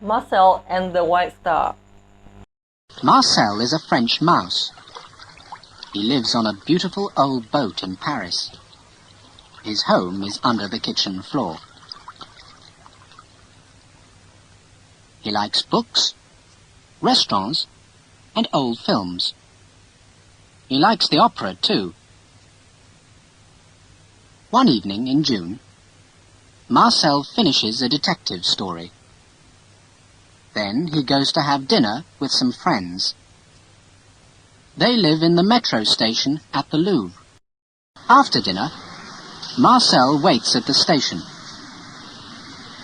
Marcel and the White Star. Marcel is a French mouse. He lives on a beautiful old boat in Paris. His home is under the kitchen floor. He likes books, restaurants, and old films. He likes the opera too. One evening in June, Marcel finishes a detective story. Then he goes to have dinner with some friends. They live in the metro station at the Louvre. After dinner, Marcel waits at the station.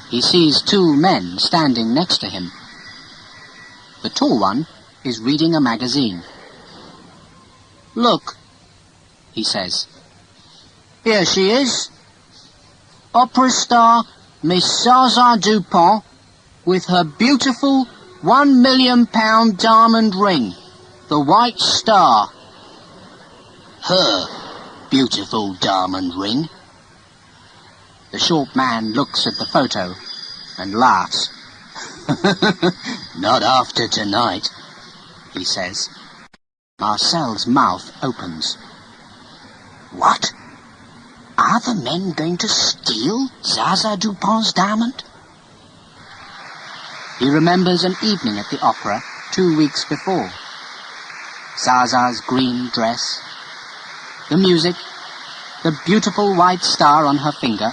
He sees two men standing next to him. The tall one is reading a magazine. "Look," he says. "Here she is. Opera star Miss Zaza Dupont with her beautiful £1 million diamond ring, the White Star." "Her beautiful diamond ring?" The short man looks at the photo and laughs. "Not after tonight," he says. Marcel's mouth opens. What? Are the men going to steal Zaza Dupont's diamond? He remembers an evening at the opera 2 weeks before. Zaza's green dress, the music, the beautiful white star on her finger.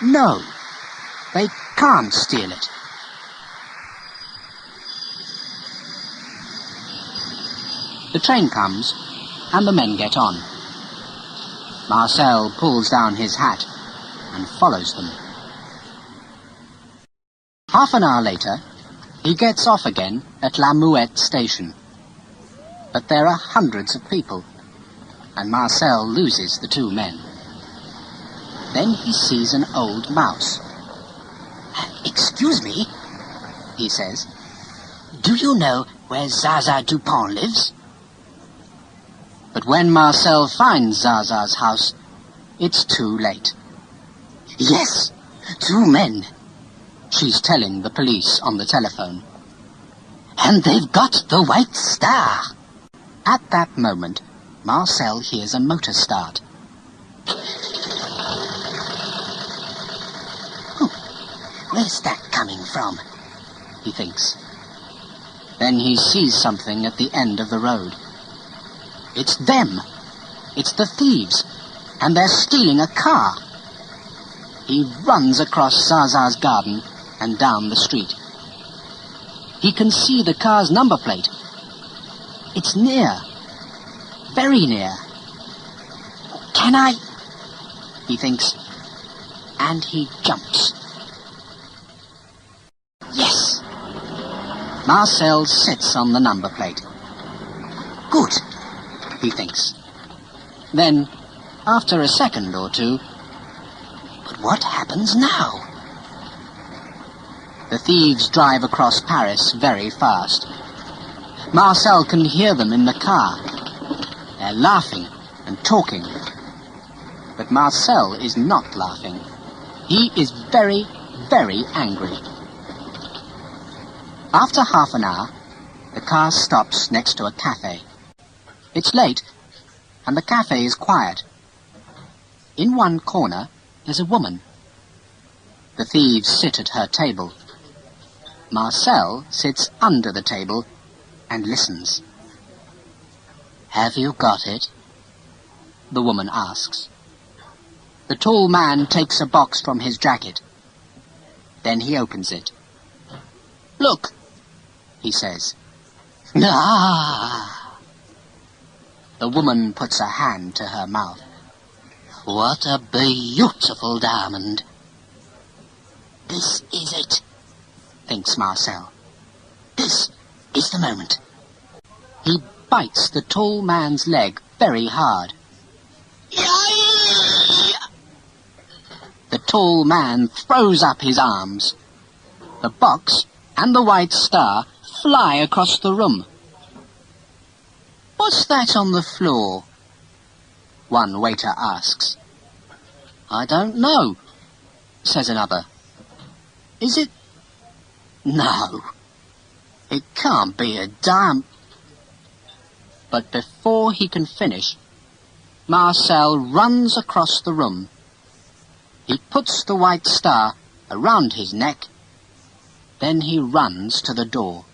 No, they can't steal it. The train comes, and the men get on. Marcel pulls down his hat and follows them. Half an hour later, he gets off again at La Muette station. But there are hundreds of people, and Marcel loses the two men. Then he sees an old mouse. "Excuse me," he says. "Do you know where Zaza Dupont lives?" But when Marcel finds Zaza's house, it's too late. "Yes, two men," she's telling the police on the telephone. "And they've got the White Star." At that moment, Marcel hears a motor start. Where's that coming from? He thinks. Then he sees something at the end of the road. It's them. It's the thieves. And they're stealing a car. He runs across Zaza's garden and down the street. He can see the car's number plate. It's near. Very near. Can I? He thinks. And he jumps. Yes! Marcel sits on the number plate. Good, he thinks. Then, after a second or two, but what happens now? The thieves drive across Paris very fast. Marcel can hear them in the car. They're laughing and talking. But Marcel is not laughing. He is very, very angry. After half an hour, the car stops next to a cafe. It's late, and the cafe is quiet. In one corner, there's a woman. The thieves sit at her table. Marcel sits under the table and listens. "Have you got it?" the woman asks. The tall man takes a box from his jacket. Then he opens it. "Look," he says. "Ah!" The woman puts a hand to her mouth. "What a beautiful diamond." "This is it," thinks Marcel. "This is the moment." He bites the tall man's leg very hard. The tall man throws up his arms. The box and the White Star fly across the room. "What's that on the floor?" one waiter asks. "I don't know," says another. "Is it No, it can't be a diamond. But before he can finish, Marcel runs across the room. He puts the white star around his neck. Then he runs to the door.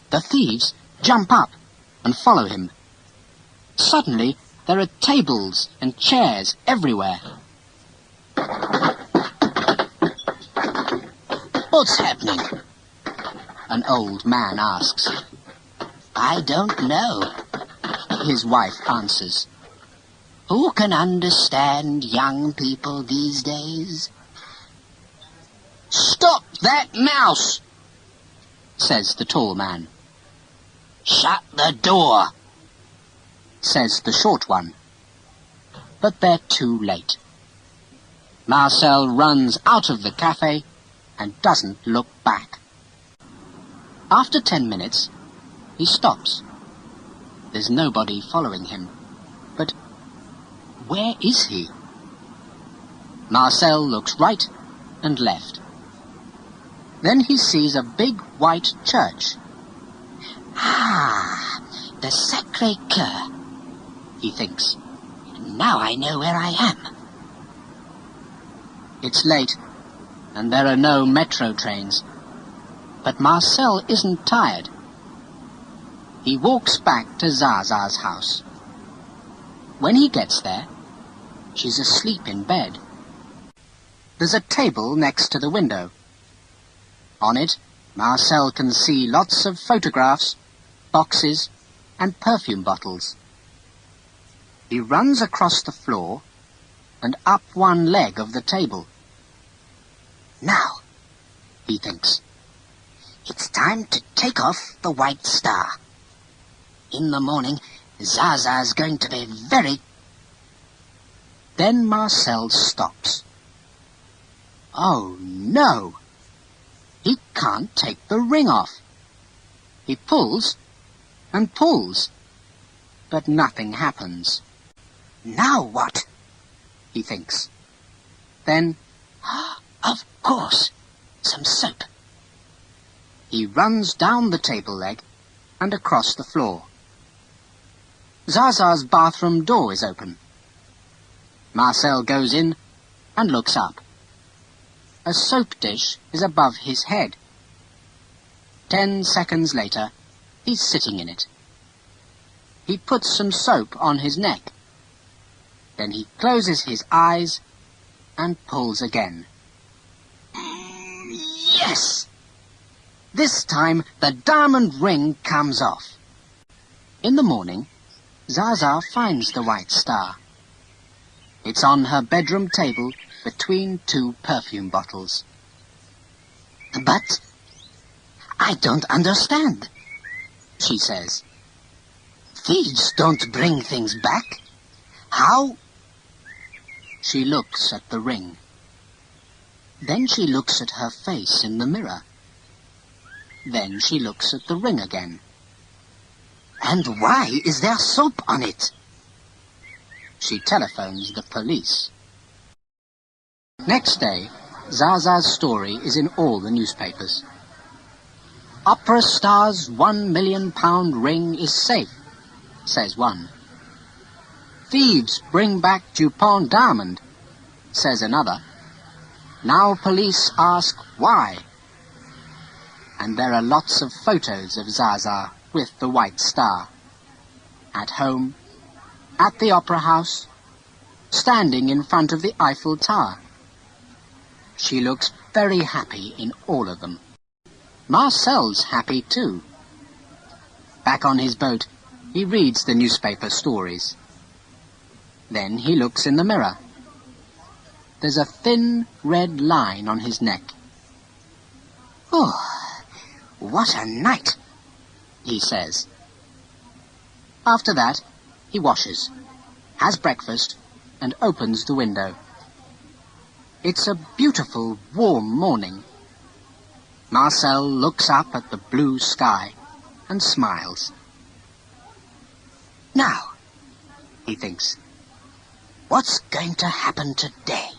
The thieves jump up and follow him. Suddenly, there are tables and chairs everywhere. What's happening? An old man asks. I don't know, his wife answers. Who can understand young people these days? Stop that mouse, says the tall man. Shut the door, says the short one. But they're too late. Marcel runs out of the cafe and doesn't look back. After 10 minutes, he stops. There's nobody following him. But where is he? Marcel looks right and left. Then he sees a big white church. Ah, the Sacré-Cœur, he thinks. Now I know where I am. It's late, and there are no metro trains. But Marcel isn't tired. He walks back to Zaza's house. When he gets there, she's asleep in bed. There's a table next to the window. On it, Marcel can see lots of photographs, boxes, and perfume bottles. He runs across the floor and up one leg of the table. Now, he thinks, it's time to take off the white star. In the morning, Zaza's going to be very... Then Marcel stops. Oh, no! He can't take the ring off. He pulls and pulls, but nothing happens. Now what? He thinks. Then, of course, some soap. He runs down the table leg and across the floor. Zaza's bathroom door is open. Marcel goes in and looks up. A soap dish is above his head. 10 seconds later, he's sitting in it. He puts some soap on his neck. Then he closes his eyes and pulls again. Yes! This time the diamond ring comes off. In the morning, Zaza finds the white star. It's on her bedroom table between 2 perfume bottles. But I don't understand, she says. Thieves don't bring things back. How? She looks at the ring. Then she looks at her face in the mirror. Then she looks at the ring again. And why is there soap on it? She telephones the police. Next day, Zaza's story is in all the newspapers. Opera star's £1 million ring is safe, says one. Thieves bring back Dupont diamond, says another. Now police ask why. And there are lots of photos of Zaza with the white star. At home, at the opera house, standing in front of the Eiffel Tower. She looks very happy in all of them. Marcel's happy too. Back on his boat, he reads the newspaper stories. Then he looks in the mirror. There's a thin red line on his neck. Oh, what a night, he says. After that, he washes, has breakfast, and opens the window. It's a beautiful, warm morning. Marcel looks up at the blue sky and smiles. Now, he thinks, what's going to happen today?